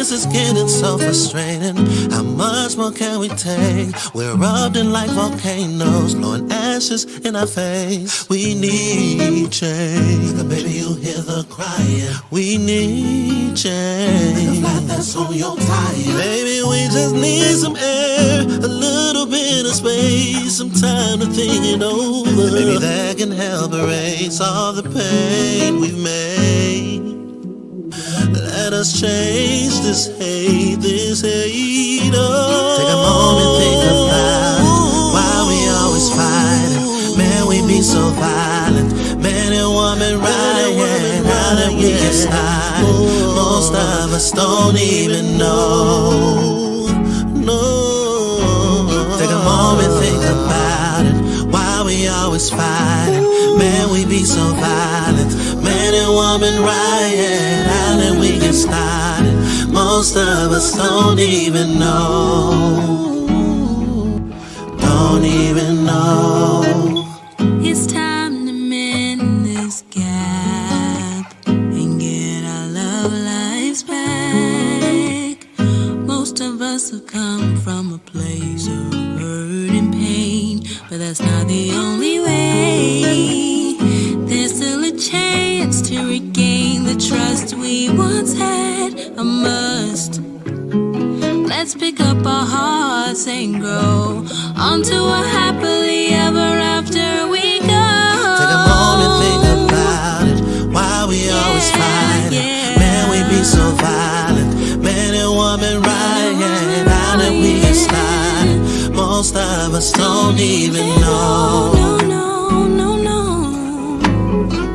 this is getting so frustrating. How much more can we take? We're erupting like volcanoes, blowing ashes in our face. We need change. Like a baby, you hear the crying. We need change. Like a flat that's on your tire. Baby, we just need some air, a little bit of space, some time to think it over. Maybe that can help erase all the pain we've made. Let us change this hate, oh. Take a moment, think about it. Why we always fighting? Man, we be so violent. Man and woman riot. How did we get started? Most of us don't even know. No. Take a moment, think about it. Why we always fighting? Man, we be so violent. Man and woman riot. How did we get started? Most of us don't even know. Don't even know. It's time to mend this gap and get our love lives back. Most of us have come from a place of hurt and pain, but that's not the only way. There's still a chance to regain the trust we once had. A must. Let's pick up our hearts and grow onto a happily ever after we go. Take a moment, think about it. Why we always fighting? Man, we be so violent. Man and woman riot. How did we get started? Most of us don't even know.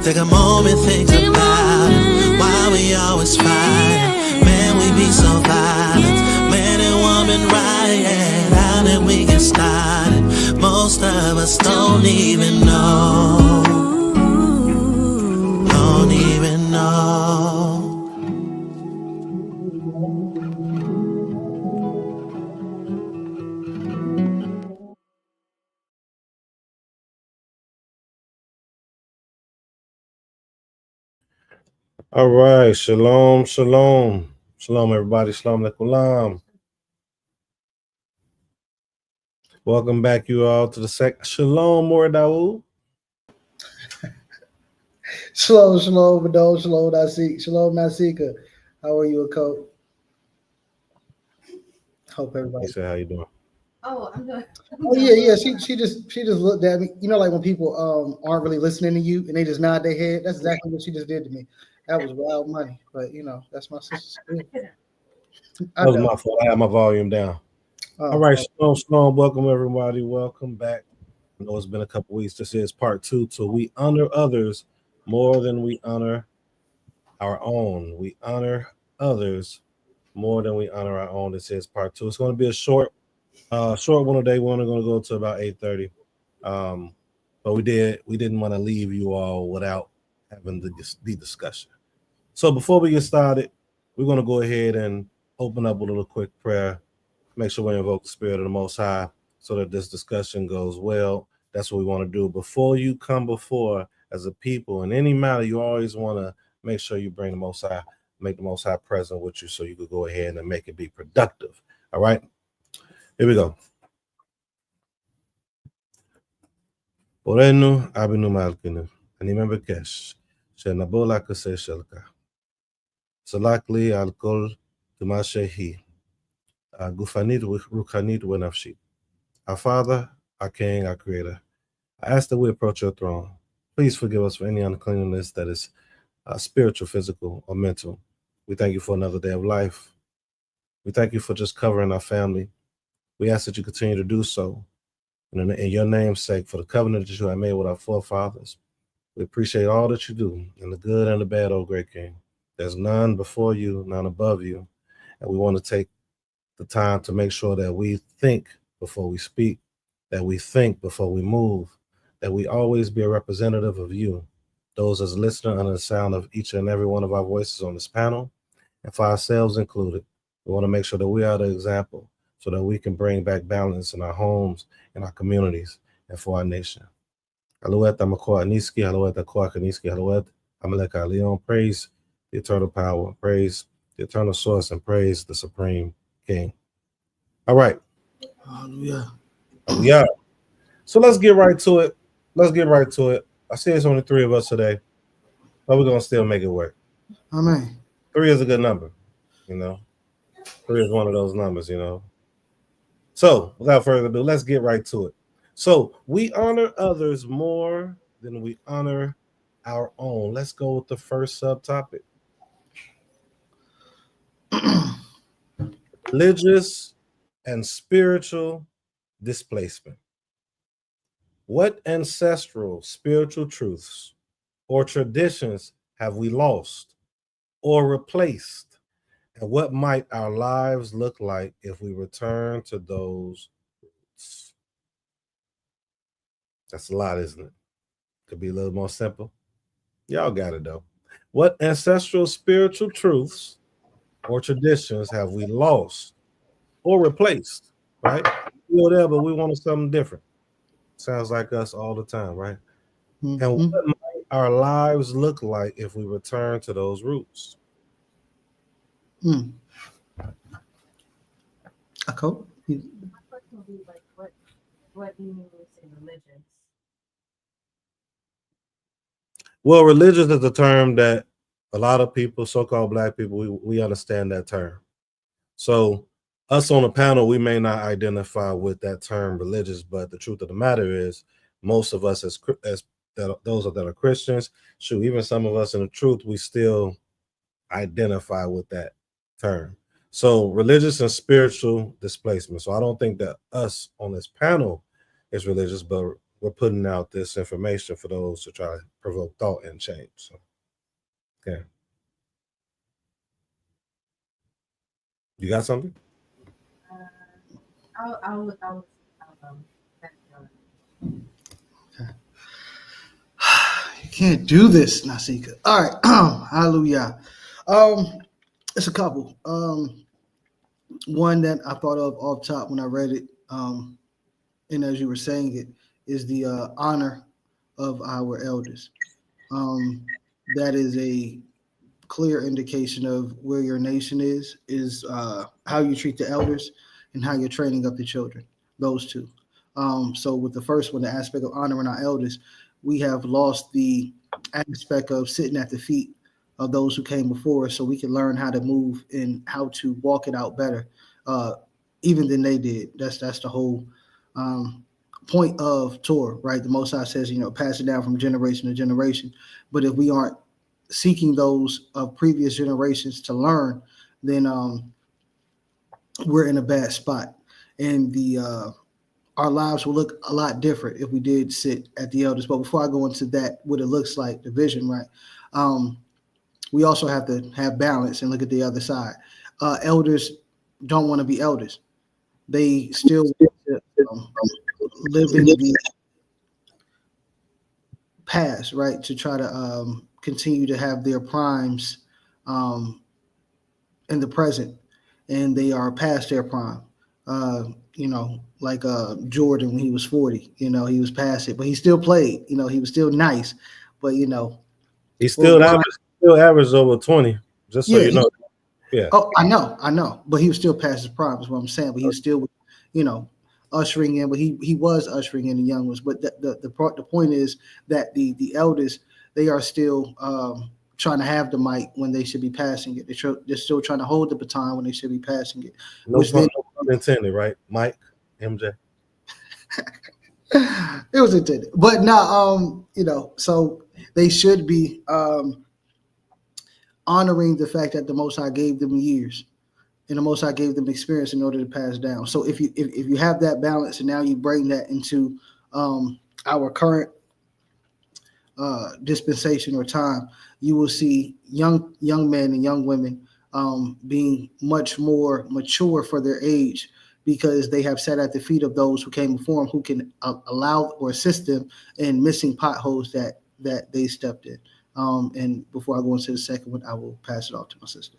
Take a moment, think about it. Why we always fighting? Man, we be so violent. Man and woman riot. How did we get started? Most of us don't even know. Don't even know. All right, shalom, shalom. Shalom, everybody. Shalom alaikum. Welcome back, you all, to the Shalom, Mordawu. Shalom, Badol, Shalom, Nasika. How are you, Coach? Hope everybody. He said, how you doing? Oh, I'm good. Oh yeah. She just looked at me. You know, like when people aren't really listening to you and they just nod their head. That's exactly what she just did to me. That was wild money, but you know, that's my sister's school. That was my fault. I had my volume down. All right, shalom. Welcome, everybody. Welcome back. I know it's been a couple weeks. This is part 2. So we honor others more than we honor our own. We honor others more than we honor our own. This is part 2. It's going to be a short one today. We're only going to go to about 8:30. But we didn't want to leave you all without having the discussion. So before we get started, we're going to go ahead and open up with a little quick prayer. Make sure we invoke the Spirit of the Most High so that this discussion goes well. That's what we want to do. Before you come before as a people in any matter, you always want to make sure you bring the Most High, make the Most High present with you so you could go ahead and make it be productive. All right? Here we go. Orenu abinu malkinu. Ani membekesh. Shenabola kase shelka. Salakli alkol tumashehi. Gufanit rukanit wenafshit. Our Father, our King, our Creator, I ask that we approach your throne. Please forgive us for any uncleanness that is spiritual, physical, or mental. We thank you for another day of life. We thank you for just covering our family. We ask that you continue to do so. And in your name's sake, for the covenant that you have made with our forefathers, we appreciate all that you do, in the good and the bad, O great King. There's none before you, none above you. And we want to take the time to make sure that we think before we speak, that we think before we move, that we always be a representative of you, those as listening under the sound of each and every one of our voices on this panel, and for ourselves included. We want to make sure that we are the example so that we can bring back balance in our homes, in our communities, and for our nation. Alouet Amakoa Niski, Alouet Akoa Kaniski, Alouet Amaleka Leon. Praise the eternal power. Praise the eternal source, and praise the supreme King. All right. Hallelujah. Yeah. So let's get right to it. I see it's only 3 of us today, but we're gonna still make it work. Amen. 3 is a good number, 3 is one of those numbers, So without further ado, let's get right to it. So we honor others more than we honor our own. Let's go with the first subtopic. Religious and spiritual displacement. What ancestral spiritual truths or traditions have we lost or replaced? And what might our lives look like if we return to those roots? That's a lot, isn't it? Could be a little more simple. Y'all got it though. What ancestral spiritual truths or traditions have we lost or replaced? Right? Still there, but we wanted something different. Sounds like us all the time, right? And what might our lives look like if we return to those roots? Cool. My question would be like, what do you mean when you say religious? Well, religious is a term that a lot of people, so-called Black people, we understand that term. So us on the panel, we may not identify with that term religious, but the truth of the matter is most of us as those that are Christians, shoot, even some of us in the truth, we still identify with that term. So religious and spiritual displacement. So I don't think that us on this panel is religious, but we're putting out this information for those to try to provoke thought and change. So, okay. You got something? I'll You can't do this, Nasika. All right. Hallelujah. It's a couple. One that I thought of off top when I read it, and as you were saying it, is the honor of our elders. That is a clear indication of where your nation is how you treat the elders and how you're training up the children, those two. So with the first one, the aspect of honoring our elders, we have lost the aspect of sitting at the feet of those who came before us so we can learn how to move and how to walk it out better, even than they did. That's the whole point of Torah, right? The Most High says, pass it down from generation to generation. But if we aren't seeking those of previous generations to learn, then we're in a bad spot. And our lives will look a lot different if we did sit at the elders. But before I go into that, what it looks like, the vision, right? We also have to have balance and look at the other side. Elders don't want to be elders. They still want to live in the past, right? To try to continue to have their primes in the present, and they are past their prime. Like Jordan when he was 40, he was past it, but he still played. He was still nice, but he still averaged over 20. Just so you know. Yeah. Oh, I know, but he was still past his prime. Is what I'm saying. But he was still, ushering in. But he was ushering in the young ones. But the point is that the elders, they are still trying to have the mic when they should be passing it. They're still trying to hold the baton when they should be passing it. No pun intended, right, Mike, MJ? It was intended, but now, so they should be honoring the fact that the Most High gave them years, and the Most High gave them experience in order to pass down. So if you have that balance, and now you bring that into our current dispensation or time, you will see young men and young women being much more mature for their age, because they have sat at the feet of those who came before them, who can allow or assist them in missing potholes that they stepped in. And before I go into the second one, I will pass it off to my sister.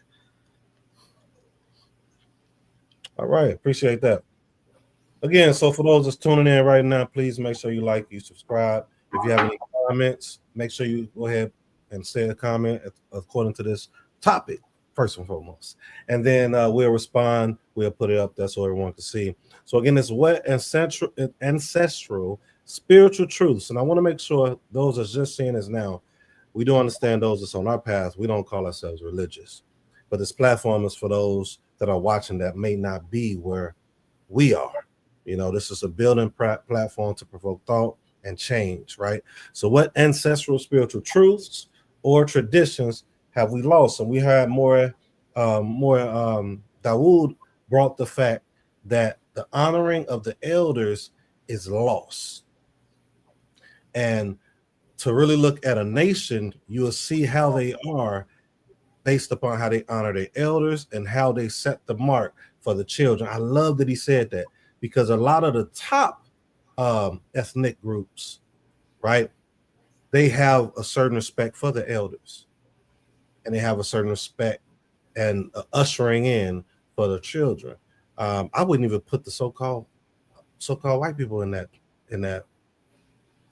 All right, appreciate that. Again, so for those that's tuning in right now, please make sure you like, you subscribe. If you have any comments, make sure you go ahead and say a comment according to this topic. first and foremost. And then we'll respond. We'll put it up there so everyone can see. So again, it's what ancestral spiritual truths. And I want to make sure those that's just seeing us now, we do understand those that's on our path. We don't call ourselves religious. But this platform is for those that are watching that may not be where we are. You know, this is a building platform to provoke thought and change, right? So what ancestral spiritual truths or traditions have we lost? And we had more Dawood brought the fact that the honoring of the elders is lost. And to really look at a nation, you will see how they are based upon how they honor their elders and how they set the mark for the children. I love that he said that, because a lot of the top ethnic groups, right, they have a certain respect for the elders, and they have a certain respect and ushering in for the children. I wouldn't even put the so-called white people in that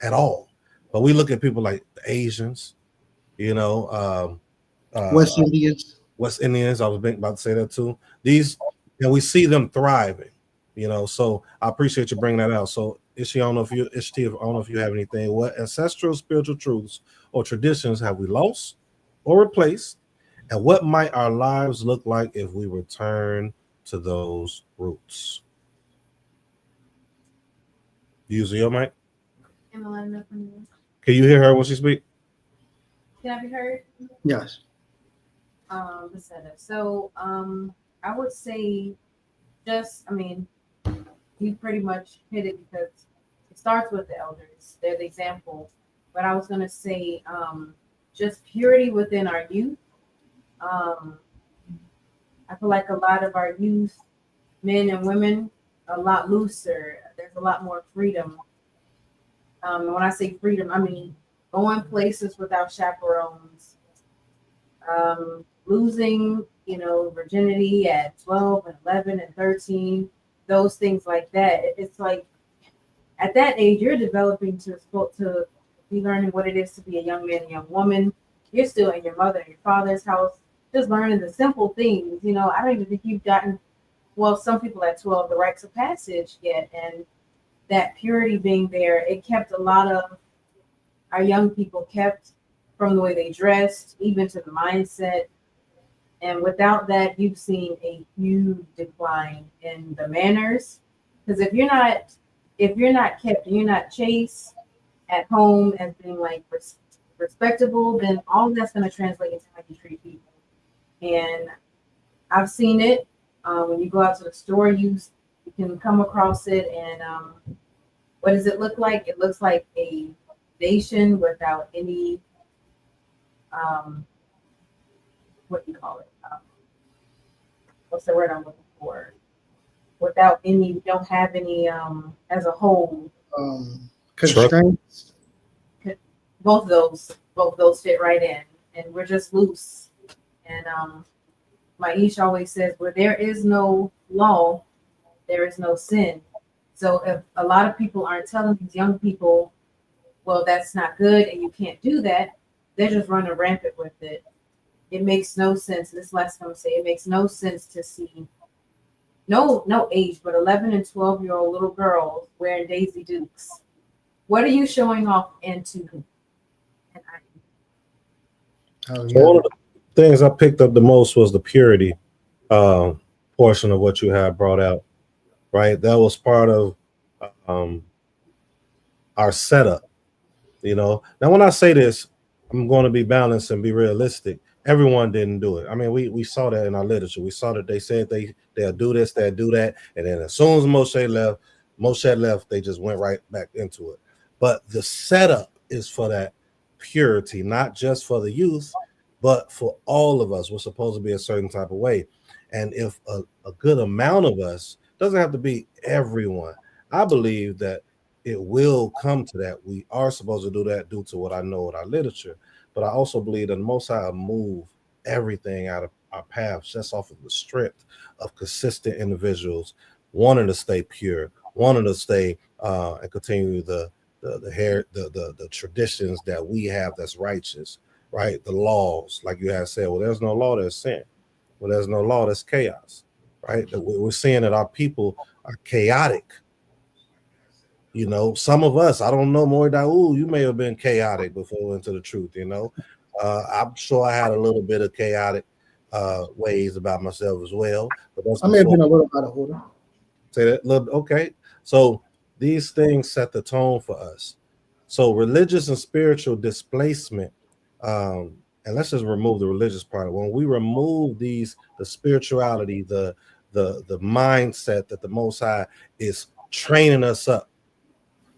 at all. But we look at people like the Asians, you know, West Indians. West Indians. I was about to say that too. These, and we see them thriving, you know. So I appreciate you bringing that out. So Ishti, I don't know if you have anything. What ancestral spiritual truths or traditions have we lost or replaced, and what might our lives look like if we return to those roots? Using your mic. Am I loud enough for you? Can you hear her when she speaks? Can I be heard? Yes. The setup. So, I would say, you pretty much hit it, because it starts with the elders. They're the example. But I was gonna say, just purity within our youth. I feel like a lot of our youth, men and women, a lot looser. There's a lot more freedom. And when I say freedom, I mean going places without chaperones, losing, virginity at 12 and 11 and 13, those things like that. It's like at that age, you're developing to be learning what it is to be a young man, a young woman. You're still in your mother and your father's house, just learning the simple things. I don't even think you've gotten, well, some people at 12, the rites of passage yet. And that purity being there, it kept a lot of our young people kept from the way they dressed, even to the mindset. And without that, you've seen a huge decline in the manners. Because if you're not kept and you're not chased at home as being like respectable, then all that's going to translate into how you treat people. And I've seen it. When you go out to the store, you can come across it. And what does it look like? It looks like a nation without any, what do you call it? What's the word I'm looking for? Without any, don't have any, as a whole. Constraints. Both of those fit right in, and we're just loose. And Maish always says, where there is no law, there is no sin. So if a lot of people aren't telling these young people, well, that's not good and you can't do that, they're just running rampant with it. It makes no sense. This last time I say, it makes no sense to see no age, but 11 and 12-year-old little girls wearing Daisy Dukes. What are you showing off into? So one of the things I picked up the most was the purity portion of what you had brought out, right? That was part of our setup, Now, when I say this, I'm going to be balanced and be realistic. Everyone didn't do it. I mean, we saw that in our literature. We saw that they said they'll do this, they'll do that. And then as soon as Moshe left, they just went right back into it. But the setup is for that purity, not just for the youth, but for all of us. We're supposed to be a certain type of way. And if a good amount of us, doesn't have to be everyone, I believe that it will come to that. We are supposed to do that due to what I know in our literature. But I also believe that the Most High move everything out of our paths just off of the strip of consistent individuals wanting to stay pure, wanting to stay and continue the traditions that we have that's righteous, right? The laws, like you have said, well, there's no law, there's sin. Where there's no law, there's chaos, right? We're seeing that our people are chaotic. You know, some of us, I don't know, more Daoud, you may have been chaotic before into the truth, you know. I'm sure I had a little bit of chaotic ways about myself as well. But that's I may have before. been a little out of order. Say that little, okay. So these things set the tone for us. So religious and spiritual displacement, and let's just remove the religious part. When we remove the spirituality, the mindset that the Most High is training us up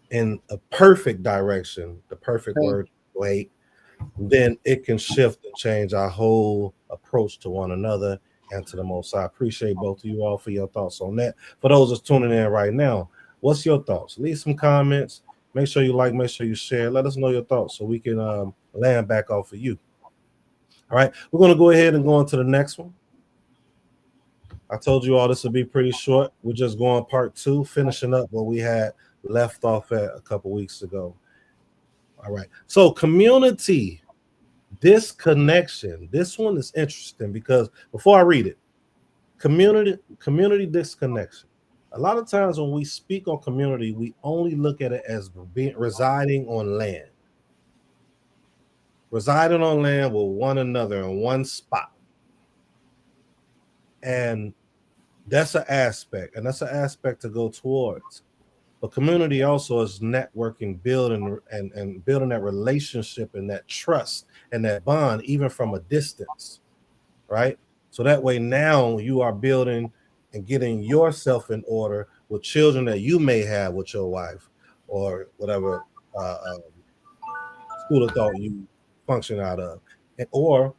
in a perfect direction, the perfect word, wait, then it can shift and change our whole approach to one another and to the Most High. I appreciate both of you all for your thoughts on that. For those that's tuning in right now, what's your thoughts? Leave some comments. Make sure you like, make sure you share. Let us know your thoughts so we can land back off of you. All right, we're going to go ahead and go on to the next one. I told you all this would be pretty short. We're just going part 2, finishing up what we had left off at a couple weeks ago. All right, so community disconnection. This one is interesting because before I read it, community disconnection. A lot of times when we speak on community, we only look at it as residing on land. Residing on land with one another in one spot. And that's an aspect, and that's an aspect to go towards. But community also is networking, building, and building that relationship and that trust and that bond, even from a distance, right? So that way now you are building and getting yourself in order with children that you may have with your wife or whatever school of thought you function out of, or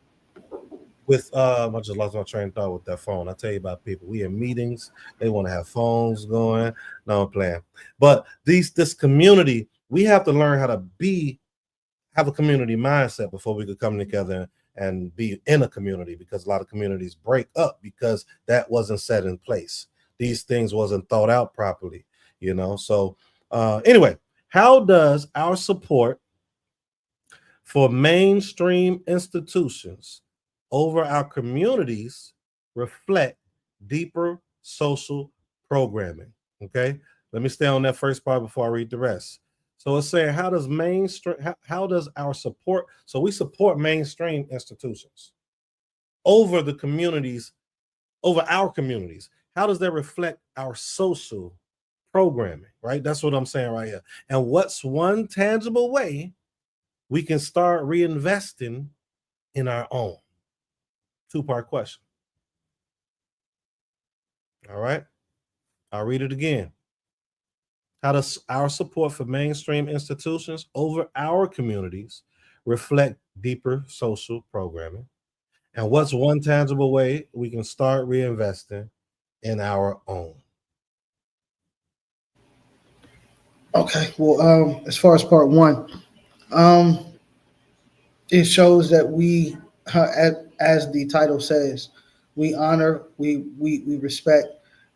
with I just lost my train of thought with that phone. I tell you about people. We in meetings, they want to have phones going. No, I'm playing. But this community, we have to learn how to have a community mindset before we could come together and be in a community, because a lot of communities break up because that wasn't set in place. These things wasn't thought out properly, you know. So anyway, how does our support for mainstream institutions over our communities reflect deeper social programming? Okay, let me stay on that first part before I read the rest. So it's saying, how does our support, so we support mainstream institutions over the communities, over our communities. How does that reflect our social programming, right? That's what I'm saying right here. And what's one tangible way we can start reinvesting in our own? 2-part question. All right, I'll read it again. How does our support for mainstream institutions over our communities reflect deeper social programming? And what's one tangible way we can start reinvesting in our own? Okay, well, as far as part 1, it shows that we, as the title says, we honor, we respect,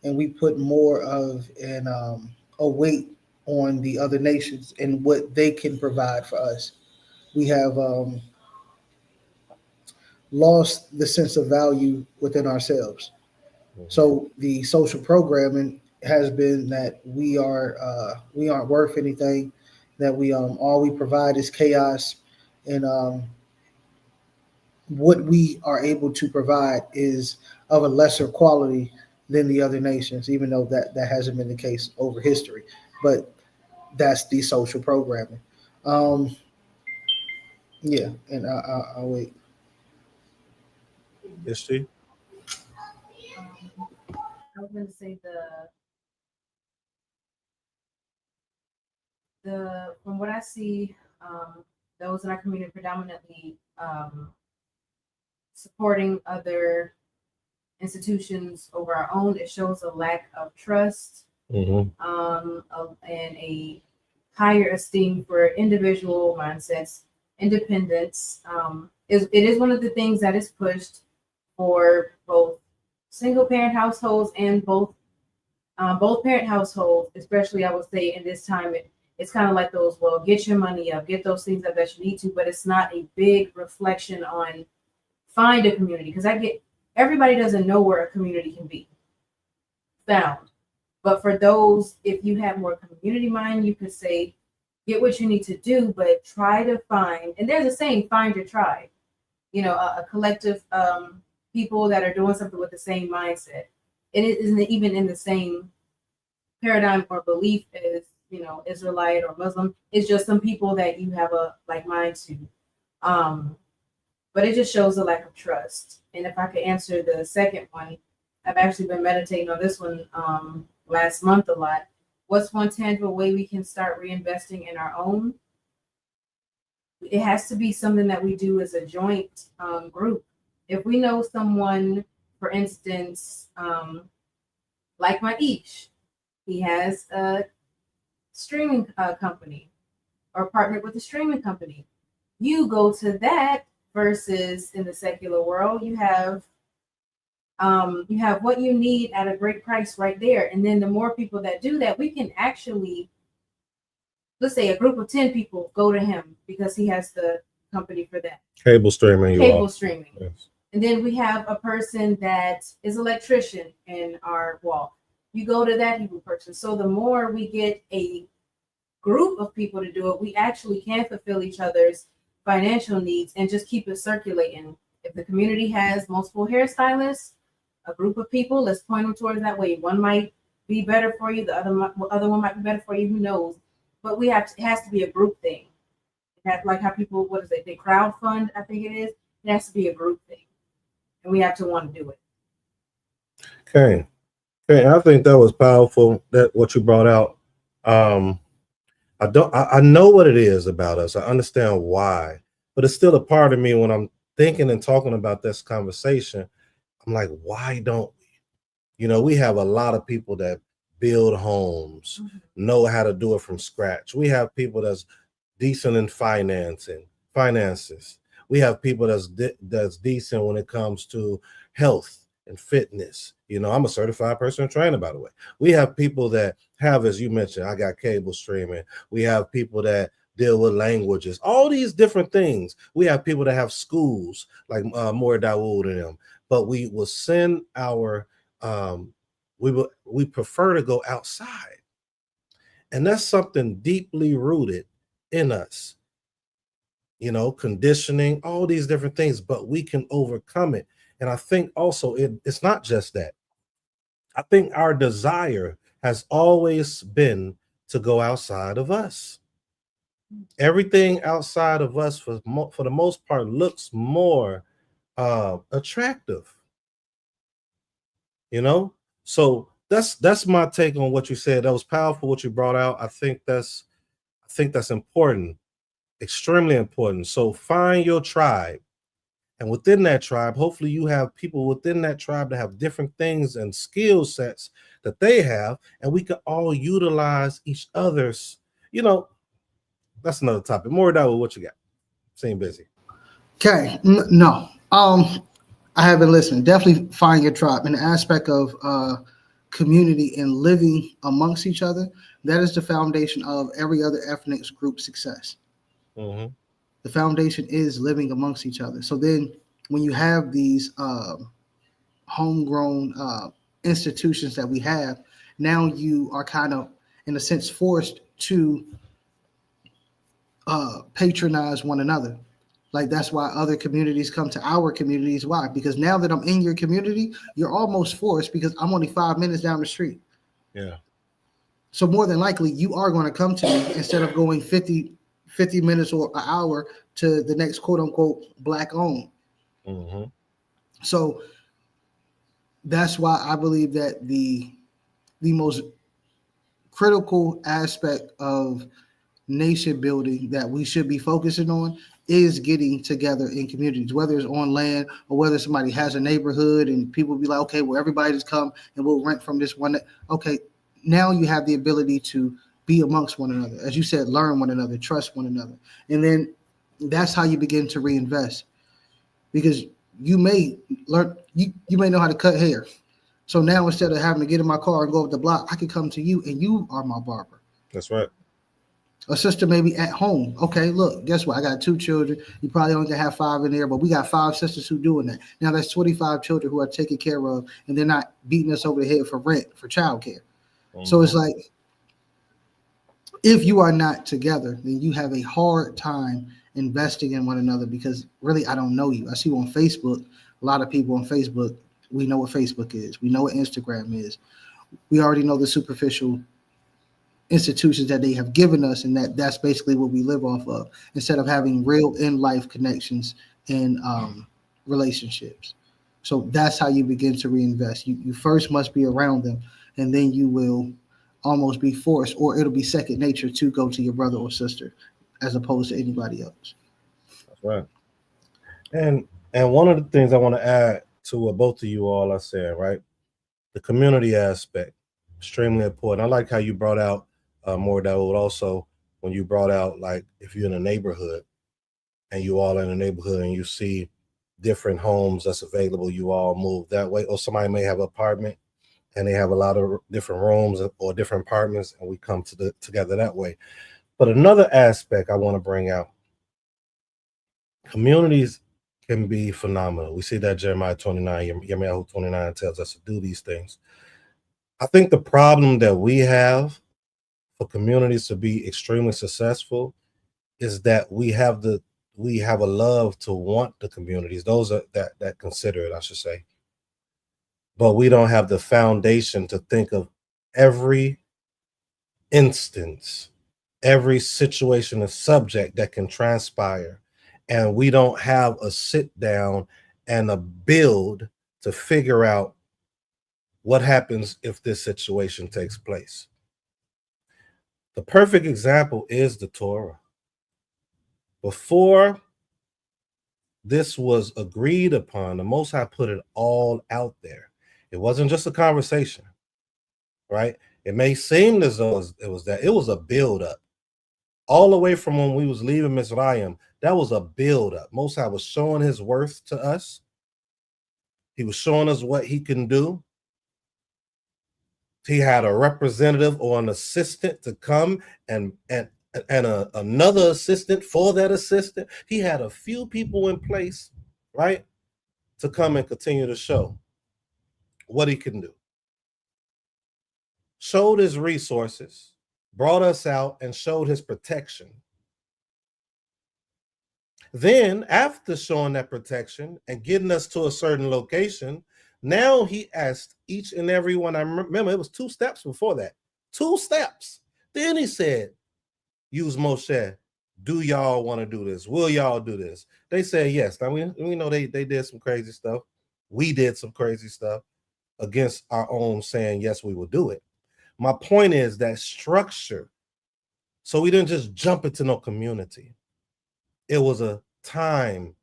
and we put more of a weight on the other nations and what they can provide for us. We have lost the sense of value within ourselves. So the social programming has been that we aren't worth anything, that we all we provide is chaos, and what we are able to provide is of a lesser quality than the other nations, even though that hasn't been the case over history. But that's the social programming. Yeah, and I'll wait. History. I was going to say the from what I see, those in our community predominantly supporting other institutions over our own. It shows a lack of trust, and a higher esteem for individual mindsets, independence. It is one of the things that is pushed for both single parent households and both parent households, especially I would say in this time, it's kind of like those, well, get your money up, get those things up that you need to, but it's not a big reflection on find a community. Because everybody doesn't know where a community can be found. But for those, if you have more community mind, you could say, get what you need to do, but try to find, and there's a saying, find your tribe, you know, a collective people that are doing something with the same mindset. And it isn't even in the same paradigm or belief as, you know, Israelite or Muslim. It's just some people that you have a like mind to. But it just shows a lack of trust. And if I could answer the second one, I've actually been meditating on this one last month a lot. What's one tangible way we can start reinvesting in our own? It has to be something that we do as a joint group. If we know someone, for instance, like Maish, he has a streaming company or partnered with a streaming company. You go to that versus in the secular world, you have what you need at a great price right there. And then the more people that do that, we can actually, let's say a group of 10 people go to him because he has the company for that. Cable streaming. Cable streaming. Yes. And then we have a person that is an electrician in our walk. You go to that Hebrew person. So the more we get a group of people to do it, we actually can fulfill each other's financial needs and just keep it circulating. If the community has multiple hairstylists, a group of people, let's point them towards that way. One might be better for you, the other one might be better for you, who knows? But we have to, it has to be a group thing. It has, like how people, what is it, they crowdfund, I think it is. It has to be a group thing. And we have to want to do it. Okay. I think that was powerful, that what you brought out. I know what it is about us. I understand why, but it's still a part of me when I'm thinking and talking about this conversation. I'm like, why don't we? You know, we have a lot of people that build homes, know how to do it from scratch. We have people that's decent in finances. We have people that's decent when it comes to health and fitness. You know, I'm a certified personal trainer, by the way. We have people that have, as you mentioned, I got cable streaming. We have people that deal with languages, all these different things. We have people that have schools like More Dawood and them. But we will send our, we prefer to go outside. And that's something deeply rooted in us. You know, conditioning, all these different things, but we can overcome it. And I think also it's not just that. I think our desire has always been to go outside of us. Everything outside of us, for the most part, looks more attractive. You know, so that's my take on what you said. That was powerful what you brought out. I think that's important, extremely important. So find your tribe. And within that tribe, hopefully you have people within that tribe that have different things and skill sets that they have, and we can all utilize each other's, you know, that's another topic. More about what you got. Seem busy. Okay. No. I haven't listened. Definitely find your tribe. In the aspect of community and living amongst each other, that is the foundation of every other ethnic group success. Mm-hmm. The foundation is living amongst each other. So then when you have these homegrown institutions that we have, now you are kind of, in a sense, forced to patronize one another. Like, that's why other communities come to our communities. Why? Because now that I'm in your community, you're almost forced, because I'm only 5 minutes down the street. Yeah. So more than likely, you are going to come to me instead of going 50 minutes or an hour to the next quote unquote black owned. Mm-hmm. So that's why I believe that the most critical aspect of nation building that we should be focusing on is getting together in communities, whether it's on land or whether somebody has a neighborhood and people be like, okay, well, everybody just come and we'll rent from this one. Okay, now you have the ability to be amongst one another. As you said, learn one another, trust one another. And then that's how you begin to reinvest, because you may learn, you may know how to cut hair. So now instead of having to get in my car and go up the block, I can come to you and you are my barber. That's right. A sister maybe at home. Okay, look, guess what? I got 2 children. You probably only gonna have 5 in there, but we got 5 sisters who doing that. Now that's 25 children who are taken care of, and they're not beating us over the head for rent, for childcare. So it's like, if you are not together, then you have a hard time investing in one another because really, I don't know you. I see you on Facebook. A lot of people on Facebook, we know what Facebook is. We know what Instagram is. We already know the superficial institutions that they have given us, and that's basically what we live off of instead of having real in life connections and relationships. So that's how you begin to reinvest. You first must be around them, and then you will almost be forced, or it'll be second nature to go to your brother or sister as opposed to anybody else. That's right. And one of the things I want to add to what both of you all are saying, right? The community aspect, extremely important. I like how you brought out more that would also when you brought out like if you're in a neighborhood and you all in a neighborhood and you see different homes that's available, you all move that way. Or somebody may have an apartment and they have a lot of different rooms or different apartments, and we come together that way. But another aspect I want to bring out, communities can be phenomenal. We see that Jeremiah 29, Yirmiyahu 29 tells us to do these things. I think the problem that we have for communities to be extremely successful is that we have a love to want the communities, those are, that consider it, I should say. But we don't have the foundation to think of every instance, every situation and subject that can transpire. And we don't have a sit down and a build to figure out what happens if this situation takes place. The perfect example is the Torah. Before this was agreed upon, the Most High put it all out there. It wasn't just a conversation, right? It may seem as though it was a build-up. All the way from when we was leaving Mizraim, that was a build-up. Most High was showing his worth to us. He was showing us what he can do. He had a representative or an assistant to come and another assistant for that assistant. He had a few people in place, right, to come and continue to show what he can do. Showed his resources, brought us out, and showed his protection. Then, after showing that protection and getting us to a certain location, now he asked each and every one. I remember it was 2 steps before that. 2 steps. Then he said, use Moshe. Do y'all want to do this? Will y'all do this? They said yes. Now we know they did some crazy stuff. We did some crazy stuff against our own saying, yes, we will do it. My point is that structure. So we didn't just jump into no community. It was a time,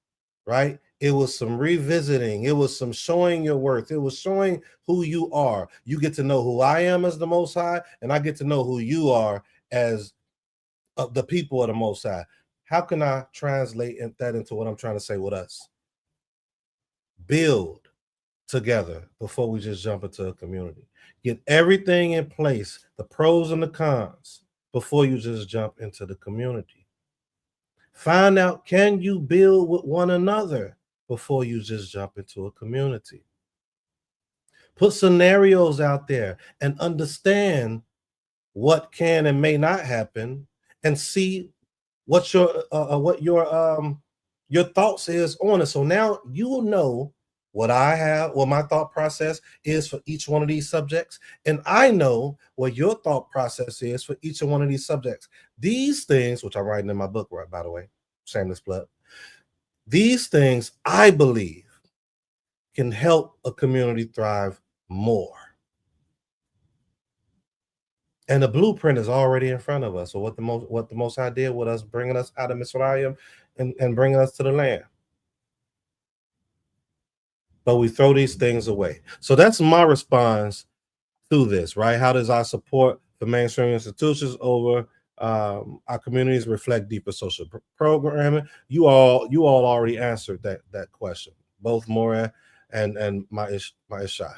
right? It was some revisiting. It was some showing your worth. It was showing who you are. You get to know who I am as the Most High, and I get to know who you are as the people of the Most High. How can I translate that into what I'm trying to say with us? Build together before we just jump into a community. Get everything in place, the pros and the cons, before you just jump into the community. Find out, can you build with one another before you just jump into a community? Put scenarios out there and understand what can and may not happen, and see what your thoughts is on it. So now you will know what my thought process is for each one of these subjects, and I know what your thought process is for each one of these subjects. These things, which I'm writing in my book, right, by the way, shameless plug. These things, I believe, can help a community thrive more. And the blueprint is already in front of us. So what the Most High did with us, bringing us out of Mizraim and bringing us to the land. But we throw these things away. So that's my response to this, right? How does our support for mainstream institutions over our communities reflect deeper social programming? You all already answered that question, both Moreh and Maisha.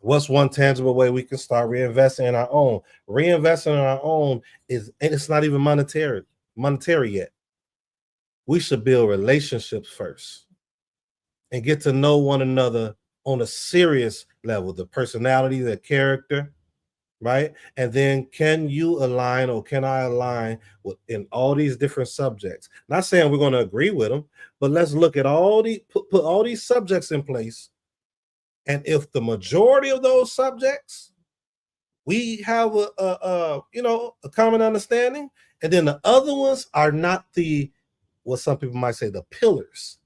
What's one tangible way we can start reinvesting in our own? Reinvesting in our own is, and it's not even monetary yet. We should build relationships first and get to know one another on a serious level, the personality, the character, right? And then can you align, or can I align with in all these different subjects? Not saying we're going to agree with them, but let's look at all these, put all these subjects in place. And if the majority of those subjects, we have a common understanding, and then the other ones are not what some people might say, the pillars.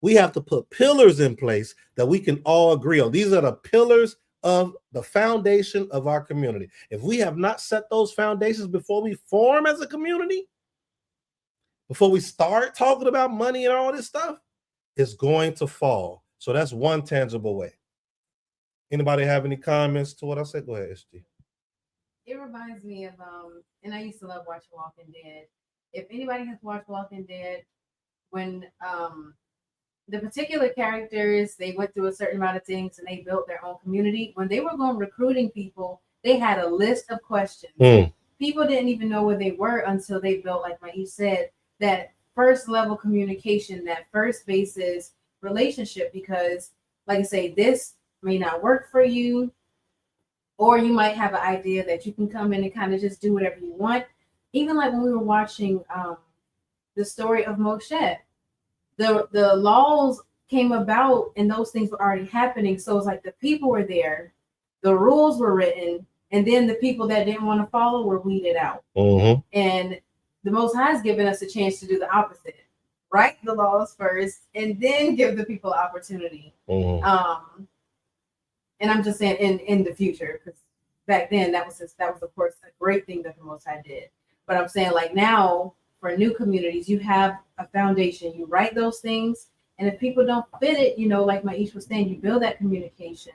We have to put pillars in place that we can all agree on. These are the pillars of the foundation of our community. If we have not set those foundations before we form as a community, before we start talking about money and all this stuff, it's going to fall. So that's one tangible way. Anybody have any comments to what I said? Go ahead, SG. It reminds me of and I used to love watching Walking Dead. If anybody has watched Walking Dead, when the particular characters, they went through a certain amount of things and they built their own community. When they were going recruiting people, they had a list of questions. People didn't even know where they were until they built, like Maish said, that first level communication, that first basis relationship. Because, like I say, this may not work for you, or you might have an idea that you can come in and kind of just do whatever you want. Even like when we were watching the story of Moshe, the laws came about and those things were already happening. So it's like the people were there, the rules were written, and then the people that didn't want to follow were weeded out. And the Most High has given us a chance to do the opposite. Write the laws first and then give the people opportunity. And I'm just saying in the future, because back then that was of course a great thing that the Most High did. But I'm saying like now for new communities, you have a foundation. You write those things, and if people don't fit it, like Maish was saying, you build that communication.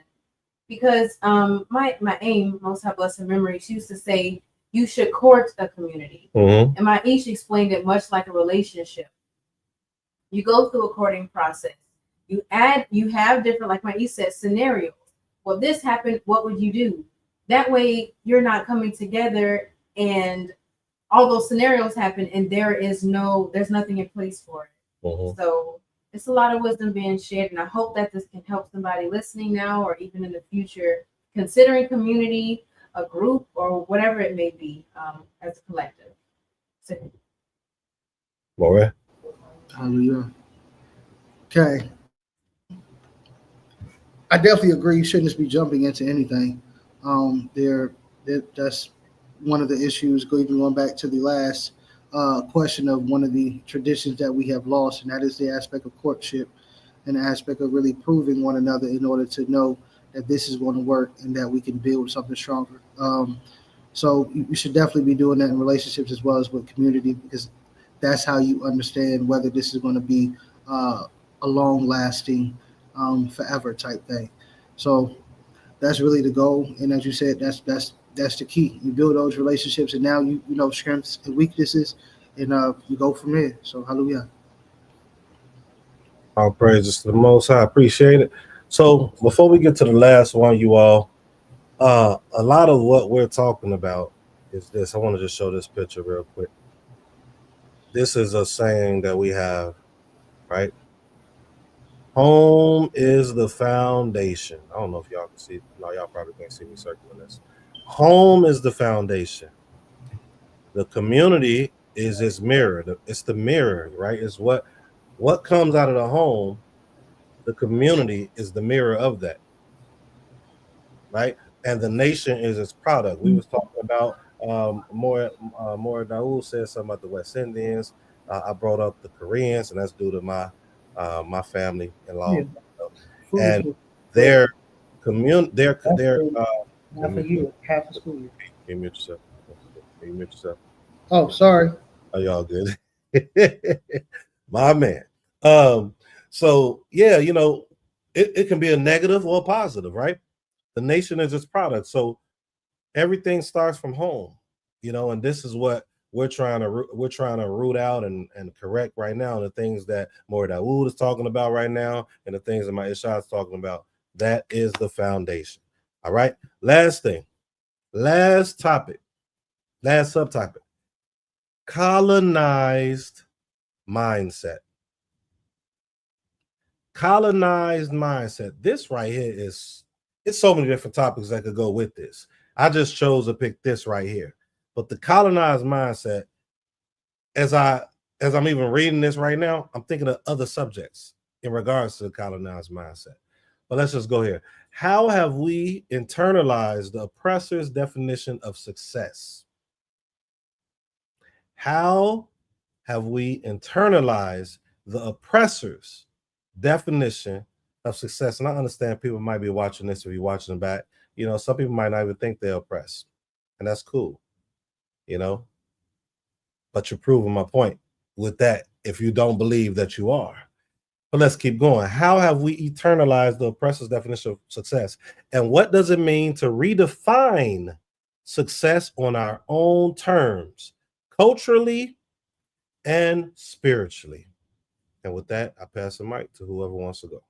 Because my aim, Most High blessed memory, she used to say you should court a community, and Maish explained it much like a relationship. You go through a courting process. You have different, like Maish said, scenarios. Well, this happened, what would you do? That way you're not coming together and all those scenarios happen and there's nothing in place for it. So it's a lot of wisdom being shared, and I hope that this can help somebody listening now or even in the future, considering community, a group, or whatever it may be, as a collective. So, all right. Hallelujah. Okay. I definitely agree. You shouldn't just be jumping into anything. That's one of the issues. Even going back to the last question of one of the traditions that we have lost, and that is the aspect of courtship and the aspect of really proving one another in order to know that this is going to work and that we can build something stronger. So you should definitely be doing that in relationships as well as with community, because that's how you understand whether this is going to be a long-lasting, forever type thing. So that's really the goal. And as you said, that's the key. You build those relationships, and now you know strengths and weaknesses, and you go from there. So hallelujah. All praises to the Most High. Appreciate it. So before we get to the last one, you all, a lot of what we're talking about is this. I want to just show this picture real quick. This is a saying that we have, right? Home is the foundation. I don't know if y'all can see. No, y'all probably can't see me circling this. Home is the foundation. The community is its mirror. It's the mirror, right? It's what comes out of the home. The community is the mirror of that, right? And the nation is its product. We was talking about more Daoud said something about the West Indians. I brought up the Koreans, and that's due to my family in law. And their community, their half a year, half a school year. Can you mute yourself? Oh, sorry. Are y'all good? My man. So yeah, it can be a negative or a positive, right? The nation is its product. So everything starts from home, and this is what we're trying to root out and correct right now. The things that Mori Daoud is talking about right now, and the things that my Ishad is talking about, that is the foundation. All right. Last thing. Last topic. Last subtopic. Colonized mindset. Colonized mindset. This right here it's so many different topics that could go with this. I just chose to pick this right here. But the colonized mindset, as I'm even reading this right now, I'm thinking of other subjects in regards to the colonized mindset. But let's just go here. How have we internalized the oppressor's definition of success? How have we internalized the oppressor's definition of success? And I understand people might be watching this, if you're watching back, you know, some people might not even think they're oppressed, and that's cool, you know, but you're proving my point with that if you don't believe that you are. But let's keep going. How have we eternalized the oppressor's definition of success? And what does it mean to redefine success on our own terms, culturally and spiritually? And with that, I pass the mic to whoever wants to go.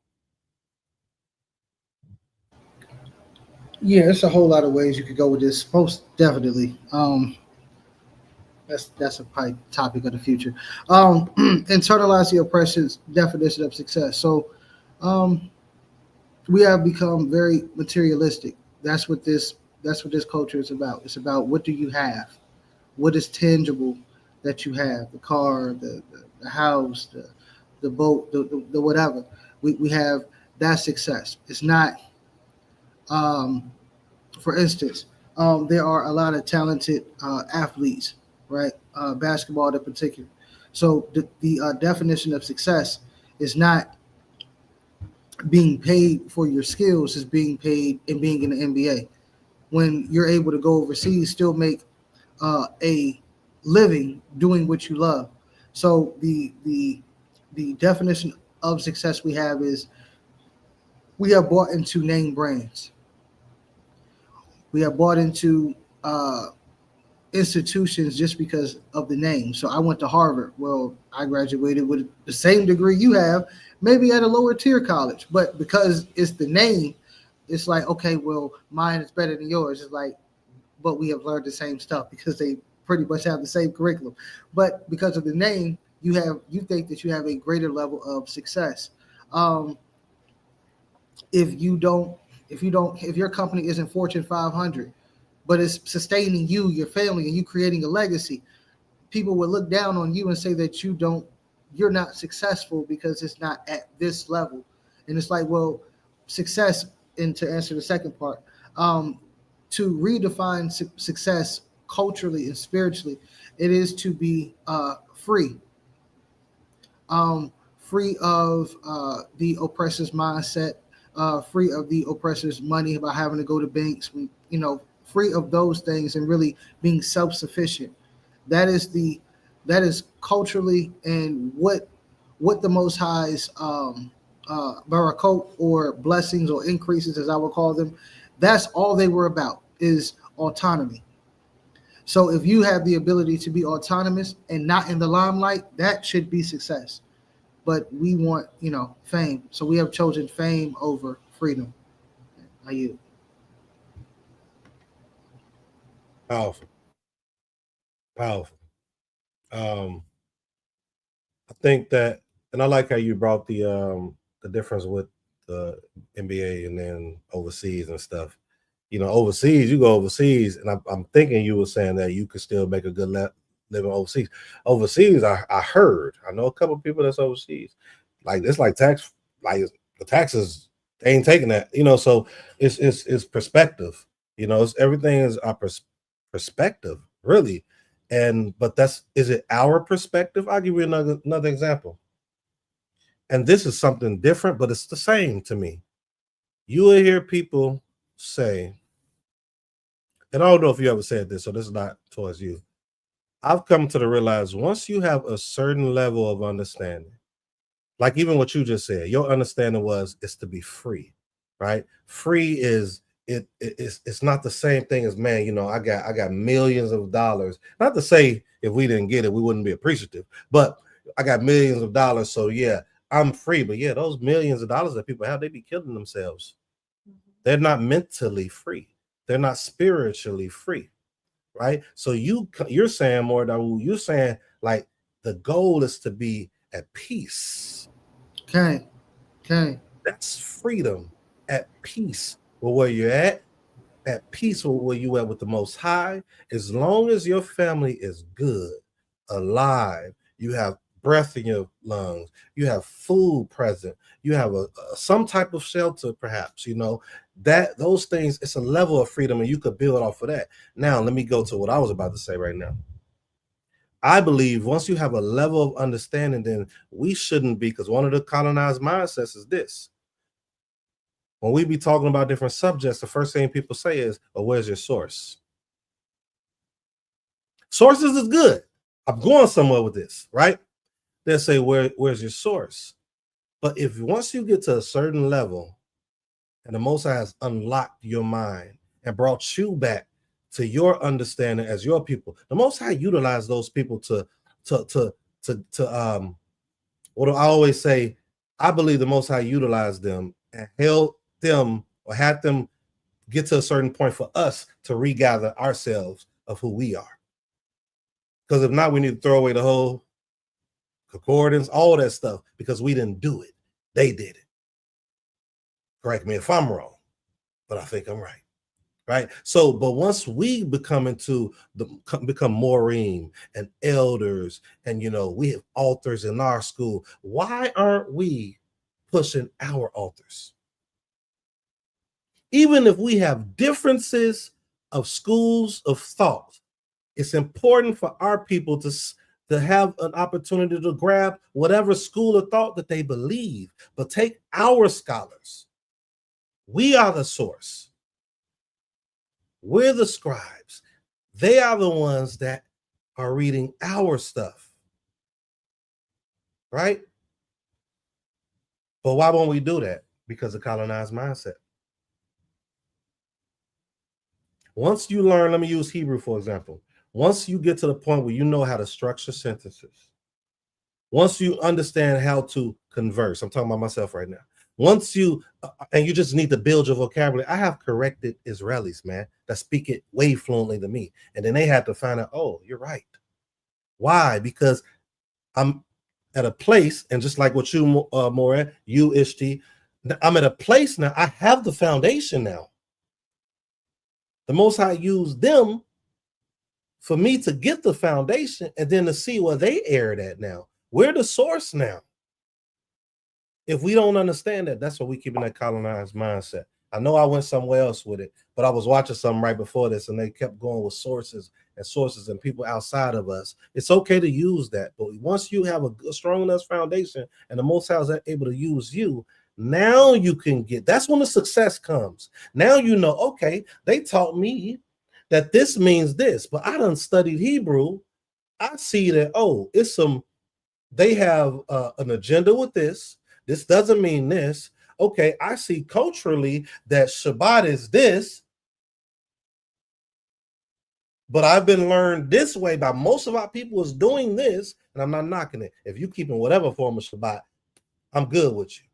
Yeah, it's a whole lot of ways you could go with this. Most definitely. That's a probably topic of the future. Internalize the oppression's definition of success. So we have become very materialistic. That's what this culture is about. It's about what do you have, what is tangible that you have, the car, the house, the boat, the whatever. We have that success. It's not. For instance, there are a lot of talented athletes, right? Basketball in particular. So the definition of success is not being paid for your skills, is being paid and being in the NBA. When you're able to go overseas, still make a living doing what you love. So the definition of success we have is we have bought into name brands. We have bought into institutions just because of the name. So I went to Harvard. Well, I graduated with the same degree you have, maybe at a lower tier college, but because it's the name, it's like, okay, well, mine is better than yours. It's like, but we have learned the same stuff because they pretty much have the same curriculum. But because of the name, you think that you have a greater level of success. If your company isn't Fortune 500, but it's sustaining you, your family, and you creating a legacy, people would look down on you and say that you're not successful because it's not at this level. And it's like, well, success, and to answer the second part, to redefine success culturally and spiritually, it is to be free. Free of the oppressor's mindset, free of the oppressor's money about having to go to banks, free of those things and really being self-sufficient. That is culturally and what the Most High's barakot, or blessings or increases, as I would call them, that's all they were about, is autonomy. So if you have the ability to be autonomous and not in the limelight, that should be success. But we want, fame. So we have chosen fame over freedom. Are you? Powerful. I think that, and I like how you brought the difference with the NBA and then overseas and stuff. Overseas, you go overseas, and I'm thinking you were saying that you could still make a good living overseas. Overseas, I know a couple of people that's overseas. Like it's like tax, like the taxes, they ain't taking that. So it's perspective. Everything is our perspective, really. But is it our perspective? I'll give you another example. And this is something different, but it's the same to me. You will hear people say, and I don't know if you ever said this, so this is not towards you. I've come to realize once you have a certain level of understanding, like even what you just said, your understanding was it's to be free, right? Free is it's not the same thing as, man, I got millions of dollars. Not to say if we didn't get it, we wouldn't be appreciative, but I got millions of dollars, so yeah, I'm free. But yeah, those millions of dollars that people have, they be killing themselves. They're not mentally free. They're not spiritually free, right? So you're saying more, Dawood, you're saying like the goal is to be at peace. Okay. That's freedom, at peace with where you're at peace with where you at with the Most High. As long as your family is good, alive, you have breath in your lungs, you have food present, you have some type of shelter, perhaps, that those things, it's a level of freedom, and you could build off of that. Now, let me go to what I was about to say right now. I believe once you have a level of understanding, then we shouldn't be, because one of the colonized mindsets is this. When we be talking about different subjects, the first thing people say is, "Oh, where's your source?" Sources is good. I'm going somewhere with this, right? They'll say, where's your source? But if once you get to a certain level and the Most High has unlocked your mind and brought you back to your understanding as your people, the Most High utilize those people to what do I always say? I believe the Most High utilized them and held them or had them get to a certain point for us to regather ourselves of who we are. Because if not, we need to throw away the whole concordance, all that stuff, because we didn't do it. They did it. Correct me if I'm wrong, but I think I'm right. Right. So, but once we become Morim and elders, and we have altars in our school, why aren't we pushing our altars? Even if we have differences of schools of thought, it's important for our people to have an opportunity to grab whatever school of thought that they believe, but take our scholars. We are the source. We're the scribes. They are the ones that are reading our stuff, right? But why won't we do that? Because of colonized mindset. Once you learn, let me use Hebrew, for example. Once you get to the point where you know how to structure sentences, once you understand how to converse, I'm talking about myself right now. Once you, and you just need to build your vocabulary. I have corrected Israelis, man, that speak it way fluently to me. And then they had to find out, oh, you're right. Why? Because I'm at a place, and just like what you, Moreh, you, Ishti, I'm at a place now, I have the foundation now. The Most High used them for me to get the foundation and then to see where they erred at now. We're the source now. If we don't understand that, that's what we keep in that colonized mindset. I know I went somewhere else with it, but I was watching something right before this, and they kept going with sources and people outside of us. It's okay to use that, but once you have a strong enough foundation and the Most High is able to use you, now you can get, that's when the success comes. Now you know, okay, they taught me that this means this, but I done studied Hebrew. I see that, oh, they have an agenda with this. This doesn't mean this. Okay, I see culturally that Shabbat is this, but I've been learned this way by most of our people is doing this, and I'm not knocking it. If you keep in whatever form of Shabbat, I'm good with you.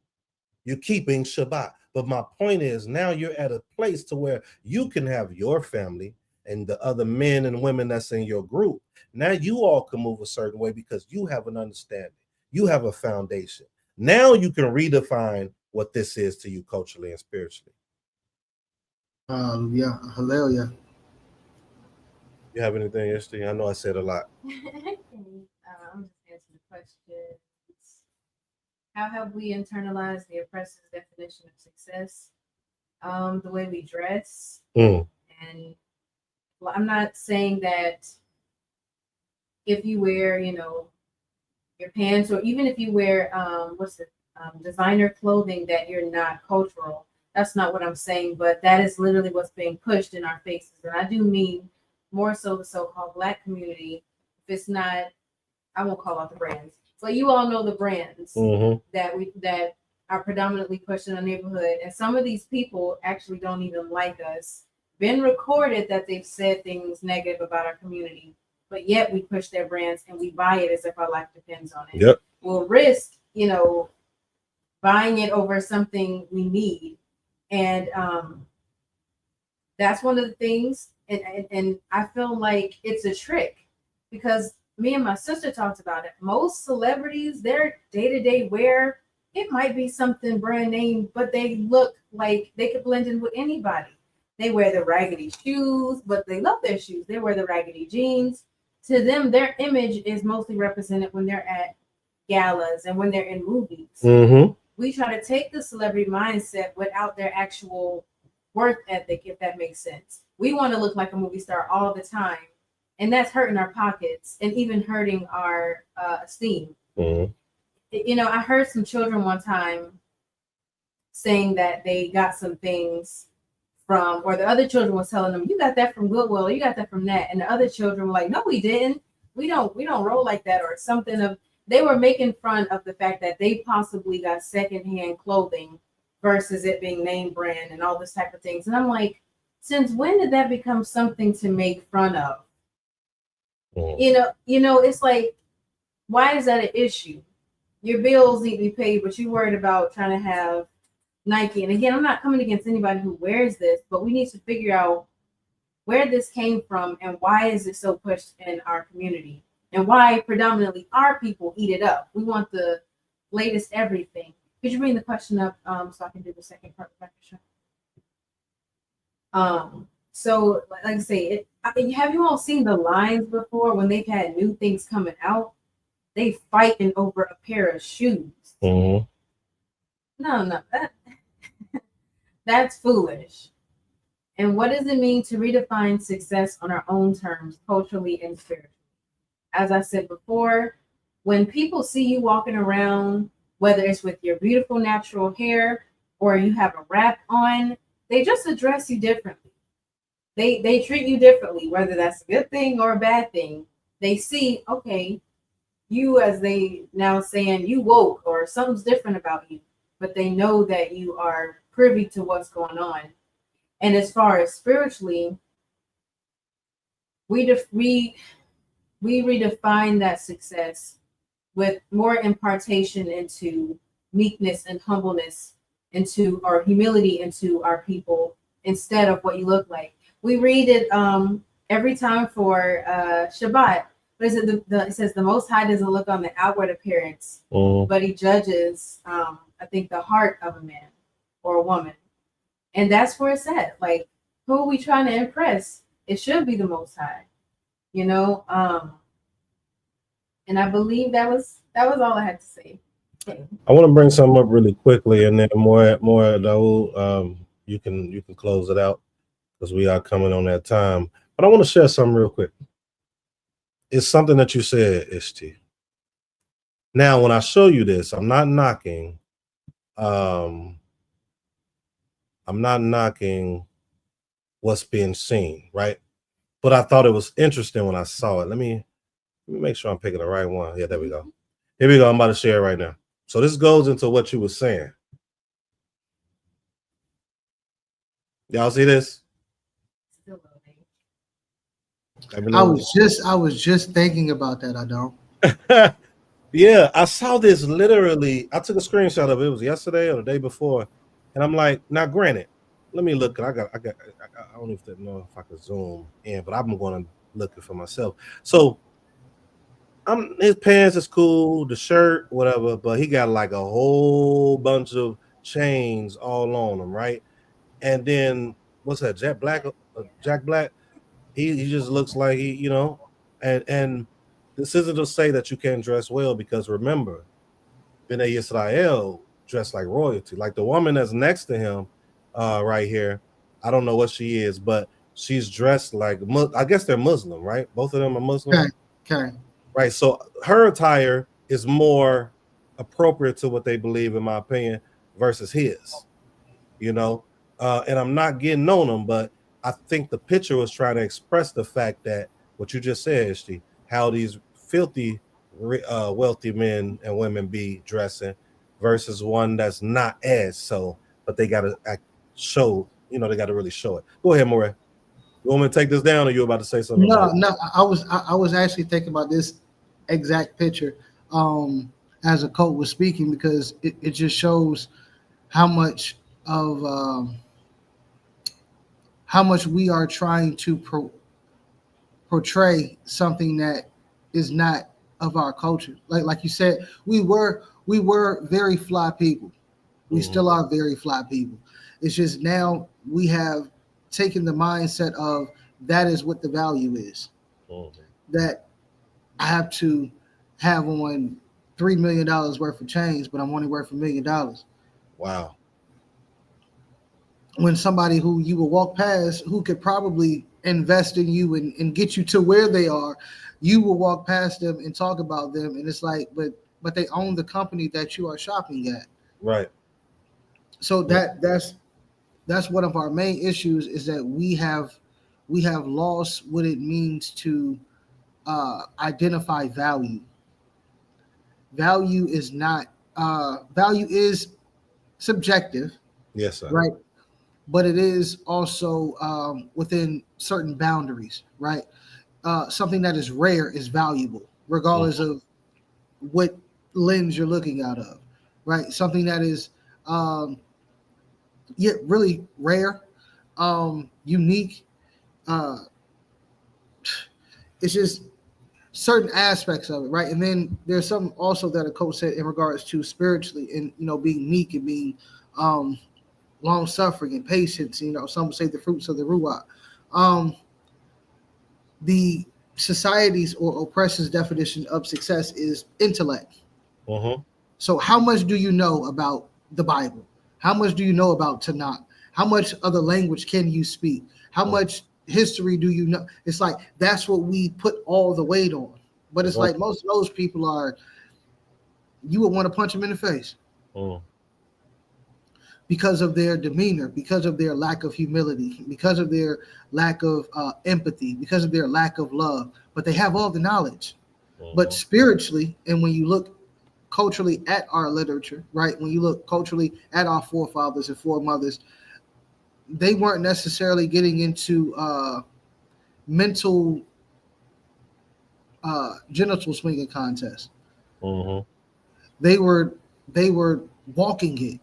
You're keeping Shabbat. But my point is, now you're at a place to where you can have your family and the other men and women that's in your group. Now you all can move a certain way because you have an understanding. You have a foundation. Now you can redefine what this is to you culturally and spiritually. Yeah, hallelujah. You have anything, Ishti? I know I said a lot. I'm just answering the question. How have we internalized the oppressor's definition of success? The way we dress. And I'm not saying that if you wear, your pants, or even if you wear designer clothing, that you're not cultural. That's not what I'm saying, but that is literally what's being pushed in our faces. And I do mean more so the so-called Black community. If it's not, I won't call out the brands, but you all know the brands that are predominantly pushed in the neighborhood. And some of these people actually don't even like us. Been recorded that they've said things negative about our community, but yet we push their brands and we buy it as if our life depends on it. Yep. We'll risk, buying it over something we need And that's one of the things. And I feel like it's a trick because me and my sister talked about it. Most celebrities, their day-to-day wear, it might be something brand name, but they look like they could blend in with anybody. They wear the raggedy shoes, but they love their shoes. They wear the raggedy jeans. To them, their image is mostly represented when they're at galas and when they're in movies. Mm-hmm. We try to take the celebrity mindset without their actual work ethic, if that makes sense. We want to look like a movie star all the time, and that's hurting our pockets and even hurting our esteem. Mm-hmm. You know, I heard some children one time saying that they got some things from, or the other children was telling them, you got that from Goodwill, or you got that from that, and the other children were like, no, we didn't. We don't roll like that, or something. Of they were making fun of the fact that they possibly got secondhand clothing versus it being name brand and all this type of things. And I'm like, since when did that become something to make fun of? Mm-hmm. You know, it's like, why is that an issue? Your bills need to be paid, but you're worried about trying to have Nike. And again, I'm not coming against anybody who wears this, but we need to figure out where this came from and why is it so pushed in our community and why predominantly our people eat it up. We want the latest everything. Could you bring the question up so I can do the second part of the show? So like I say, have you all seen the lines before when they've had new things coming out? They fighting over a pair of shoes. Mm-hmm. No, that's foolish. And what does it mean to redefine success on our own terms, culturally and spiritually? As I said before, when people see you walking around, whether it's with your beautiful natural hair or you have a wrap on, they just address you differently. They treat you differently, whether that's a good thing or a bad thing. They see, okay, you, as they now saying, you woke or something's different about you, but they know that you are privy to what's going on. And as far as spiritually, we redefine that success with more impartation into meekness and humbleness, into our humility into our people, instead of what you look like. We read it every time for Shabbat. But it says the Most High doesn't look on the outward appearance, but he judges, I think, the heart of a man or a woman. And that's where it's at. Like, who are we trying to impress? It should be the Most High, you know? And I believe that was all I had to say. I want to bring something up really quickly, and then more Daul, you can close it out because we are coming on that time. But I want to share something real quick. It's something that you said, Ishti. Now, when I show you this, I'm not knocking what's being seen, right? But I thought it was interesting when I saw it. Let me make sure I'm picking the right one. Yeah, there we go. Here we go. I'm about to share it right now. So this goes into what you were saying. Y'all see this? I was just thinking about that. I don't. Yeah, I saw this literally. I took a screenshot of it. It was yesterday or the day before, and I'm like, now, granted, let me look. I don't even know if I could zoom in, but I'm going to look it for myself. So, his pants is cool, the shirt, whatever, but he got like a whole bunch of chains all on him, right? And then what's that? Jack Black. He just looks like he, you know, and this isn't to say that you can't dress well, because remember, Bnei Yisrael dressed like royalty. Like the woman that's next to him, right here, I don't know what she is, but she's dressed like, I guess they're Muslim, right? Both of them are Muslim. Okay. Right. So her attire is more appropriate to what they believe, in my opinion, versus his. You know, and I'm not getting on them, but I think the picture was trying to express the fact that what you just said, Ishti, how these filthy, wealthy men and women be dressing versus one that's not as so, but they got to show, you know, they got to really show it. Go ahead, Moray. You want me to take this down, or you about to say something? No. I was actually thinking about this exact picture as a coach was speaking, because it just shows how much how much we are trying to portray something that is not of our culture. Like you said, we were very fly people. We still are very fly people. It's just now we have taken the mindset of that is what the value is. That I have to have on $3 million worth of change, but I'm only worth $1 million. Wow. When somebody who you will walk past who could probably invest in you and get you to where they are, you will walk past them and talk about them, and it's like, but they own the company that you are shopping at. Right. So that's one of our main issues, is that we have lost what it means to identify value. Value is not value is subjective. Yes, sir. Right. But it is also within certain boundaries, right? Something that is rare is valuable, regardless of what lens you're looking out of, right? Something that is really rare, unique. It's just certain aspects of it, right? And then there's some also that a coach said in regards to spiritually and, being meek and being long suffering and patience. Some would say the fruits of the Ruach. The society's or oppressor's definition of success is intellect. So how much do you know about the Bible? How much do you know about Tanakh? How much other language can you speak? How much history do you know? It's like that's what we put all the weight on. But it's like most of those people are, you would want to punch them in the face. Because of their demeanor, because of their lack of humility, because of their lack of empathy, because of their lack of love. But they have all the knowledge. But spiritually, and when you look culturally at our literature, right? When you look culturally at our forefathers and foremothers, they weren't necessarily getting into mental genital swinging contests. They were walking it.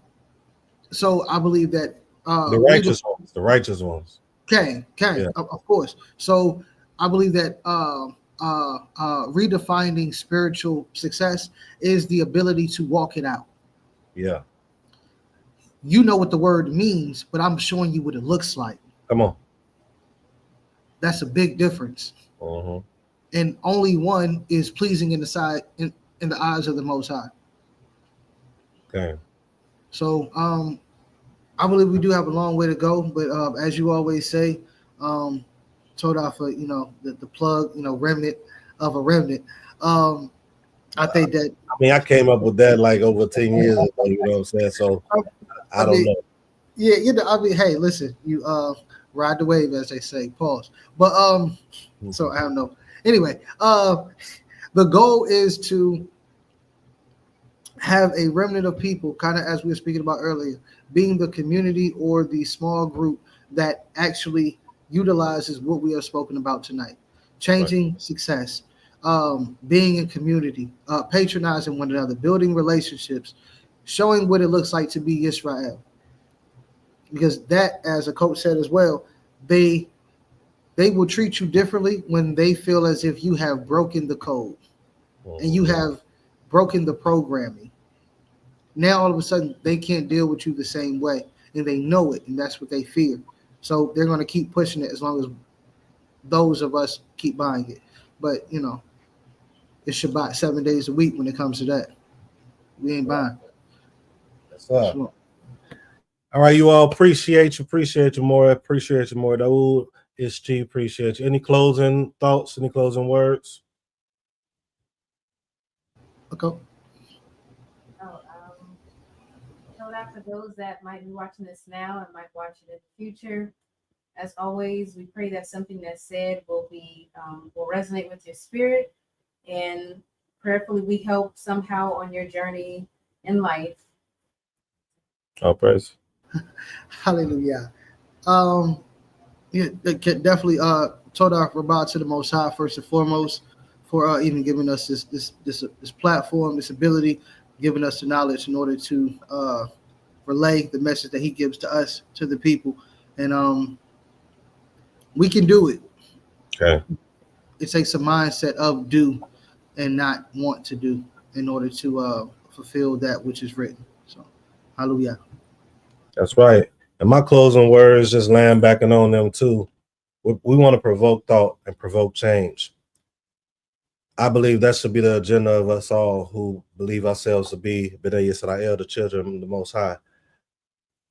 So I believe that the righteous ones can, yeah. Of course. So I believe that redefining spiritual success is the ability to walk it out. Yeah. You know what the word means, but I'm showing you what it looks like. Come on. That's a big difference. And only one is pleasing in the eyes of the Most High. Okay. So I believe we do have a long way to go, but as you always say, Toda, for the plug, remnant of a remnant. I think that I came up with that like over 10 years ago, you know what I'm saying? So I don't know. Yeah, hey, listen, you ride the wave, as they say, pause. But so I don't know. Anyway, the goal is to have a remnant of people, kind of as we were speaking about earlier, being the community or the small group that actually utilizes what we have spoken about tonight. Changing success, being in community, patronizing one another, building relationships, showing what it looks like to be Israel. Because that, as a coach said as well, they will treat you differently when they feel as if you have broken the code and you have broken the programming. Now all of a sudden they can't deal with you the same way, and they know it, and that's what they fear. So they're going to keep pushing it as long as those of us keep buying it. But it's Shabbat 7 days a week when it comes to that. We ain't buying. That's up. So, all right, you all, appreciate you more. Appreciate you more. Dawood, it's G, appreciate you. Any closing thoughts? Any closing words? Okay. For those that might be watching this now and might watch it in the future, as always, we pray that something that's said will resonate with your spirit, and prayerfully we help somehow on your journey in life. All praise. Hallelujah. Definitely Toda Rabbah to the Most High first and foremost for even giving us this platform, this ability, giving us the knowledge in order to relay the message that he gives to us, to the people. And we can do it. Okay. It takes a mindset of do and not want to do in order to fulfill that which is written. So, hallelujah. That's right. And my closing words, just laying back and on them too. We want to provoke thought and provoke change. I believe that should be the agenda of us all who believe ourselves to be B'nai Yisrael, the children of the Most High.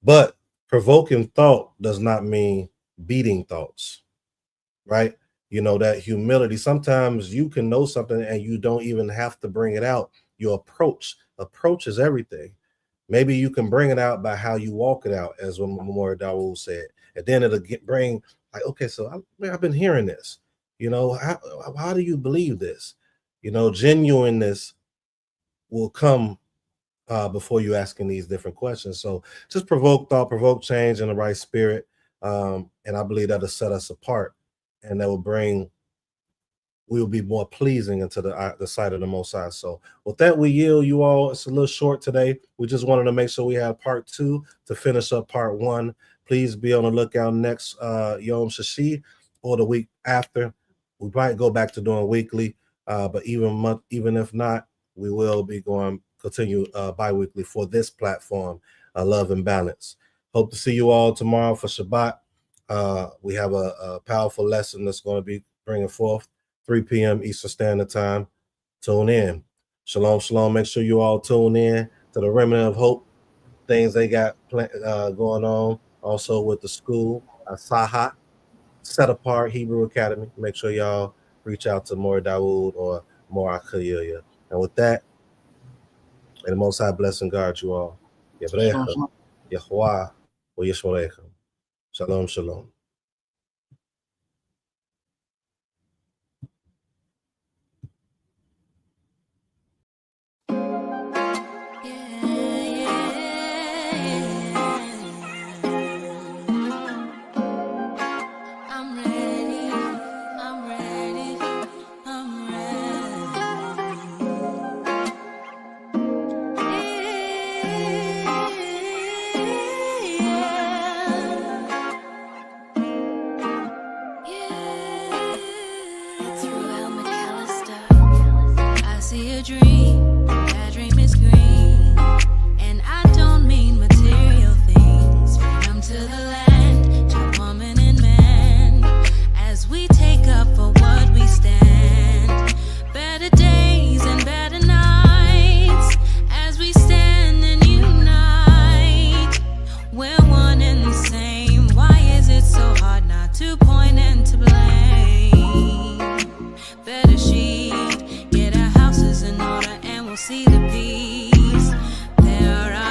But provoking thought does not mean beating thoughts, right? You know, that humility. Sometimes you can know something and you don't even have to bring it out. Your approach is everything. Maybe you can bring it out by how you walk it out, as what Memorial Dawood said. And then it'll bring, like, okay, so I've been hearing this. You know, how do you believe this? You know, genuineness will come before you asking these different questions. So just provoke thought, provoke change in the right spirit. And I believe that'll set us apart. And that will we will be more pleasing into the sight of the Most High. So with that, we yield you all. It's a little short today. We just wanted to make sure we had part 2 to finish up part 1. Please be on the lookout next Yom Shishi or the week after. We might go back to doing weekly, but even if not, we will be continue bi-weekly for this platform, Love and Balance. Hope to see you all tomorrow for Shabbat. We have a powerful lesson that's going to be bringing forth 3 p.m. Eastern Standard Time. Tune in. Shalom, shalom. Make sure you all tune in to the Remnant of Hope, things they got going on. Also with the school, Sahat, Set Apart Hebrew Academy. Make sure y'all reach out to Mori Dawood or Mora Khalilia. And with that, may the Most High bless and guard you all. Yevrecha, Yehovah, or Yeshmorecha. Shalom, shalom.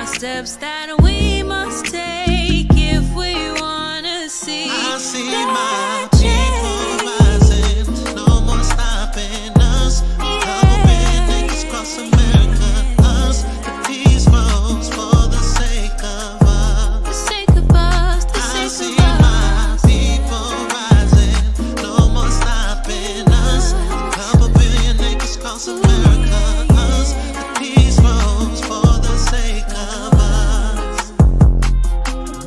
Steps that we must take if we want to see. I see my people rising, no more stopping us. Couple big niggas cross America, us. The peace rose for the sake of us. The sake of us, the I sake see of my us. people rising, no more stopping us. Couple billion niggas cross America, us. The peace rose for the sake of us.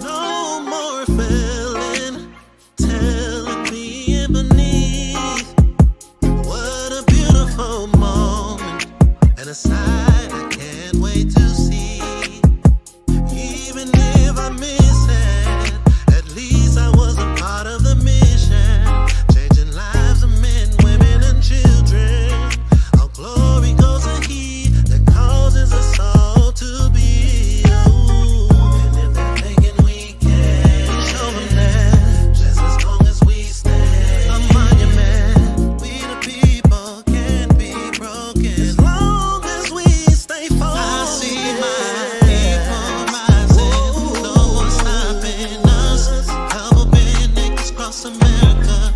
No more feeling, telling me and beneath. What a beautiful moment, and a sight I can't wait to see. Even if I miss it, at least I was a part of the mission, changing lives of men, women, and children. All glory goes to He that causes us all to be. And if they're thinking we can, show them that just as long as we stand. A monument, we the people can't be broken as long as we stay focused. I see my people rising, no one stopping us. Couple billion niggas cross America.